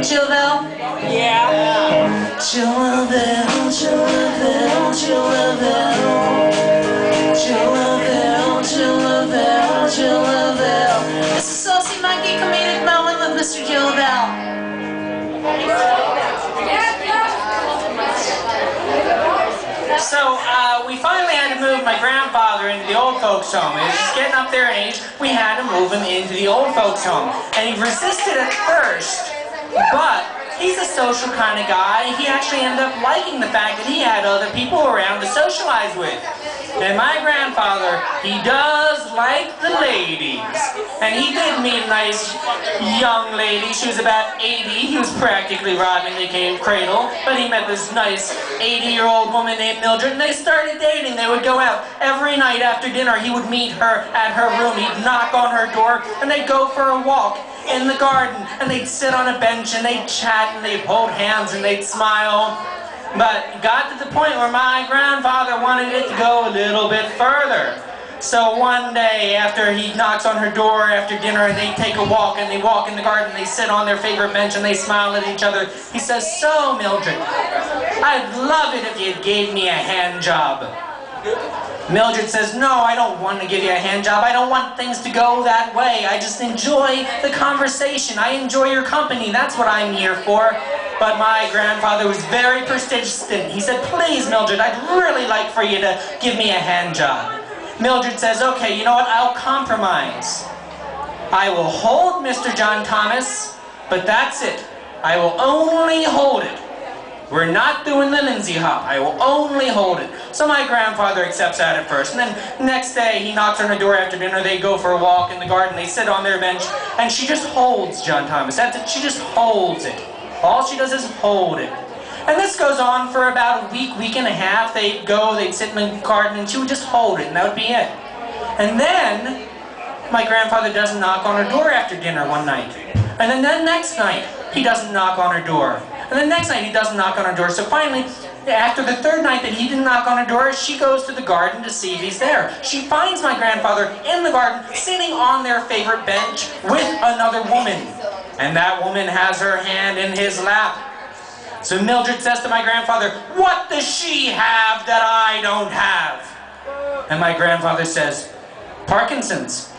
Joel Lavelle? Yeah. Joel Lavelle, Joel Lavelle, Joel Lavelle, Joel Lavelle, Joel Lavelle, Joel Lavelle. This is Saucy Monky, comedic moment with Mr. Joel Lavelle. So, we finally had to move my grandfather into the old folks' home. He was just getting up there in age. We had to move him into the old folks' home. And he resisted at first, but he's a social kind of guy. He actually ended up liking the fact that he had other people around to socialize with. And my grandfather, he does like the ladies. And he did meet a nice young lady. She was about 80. He was practically robbing the cradle. But he met this nice 80-year-old woman named Mildred, and they started dating. They would go out every night after dinner. He would meet her at her room. He'd knock on her door, and they'd go for a walk in the garden. And they'd sit on a bench, and they'd chat, and they'd hold hands, and they'd smile. But it got to the point where my grandfather wanted it to go a little bit further. So one day, after he knocks on her door after dinner, and they take a walk, and they walk in the garden, they sit on their favorite bench, and they smile at each other, he says, "So, Mildred, I'd love it if you gave me a hand job." Mildred says, "No, I don't want to give you a hand job. I don't want things to go that way. I just enjoy the conversation. I enjoy your company. That's what I'm here for." But my grandfather was very persistent. He said, "Please, Mildred, I'd really like for you to give me a hand job." Mildred says, "Okay, you know what? I'll compromise. I will hold Mr. John Thomas, but that's it. I will only hold it. We're not doing the Lindsay hop. I will only hold it." So my grandfather accepts that at first. And then next day, he knocks on her door after dinner. They go for a walk in the garden. They sit on their bench. And she just holds John Thomas. That's it. She just holds it. All she does is hold it. And this goes on for about a week, week and a half. They'd go, they'd sit in the garden, and she would just hold it. And that would be it. And then my grandfather doesn't knock on her door after dinner one night. And then the next night, he doesn't knock on her door. And the next night, he doesn't knock on her door. So finally, after the third night that he didn't knock on her door, she goes to the garden to see if he's there. She finds my grandfather in the garden, sitting on their favorite bench with another woman. And that woman has her hand in his lap. So Mildred says to my grandfather, "What does she have that I don't have?" And my grandfather says, "Parkinson's."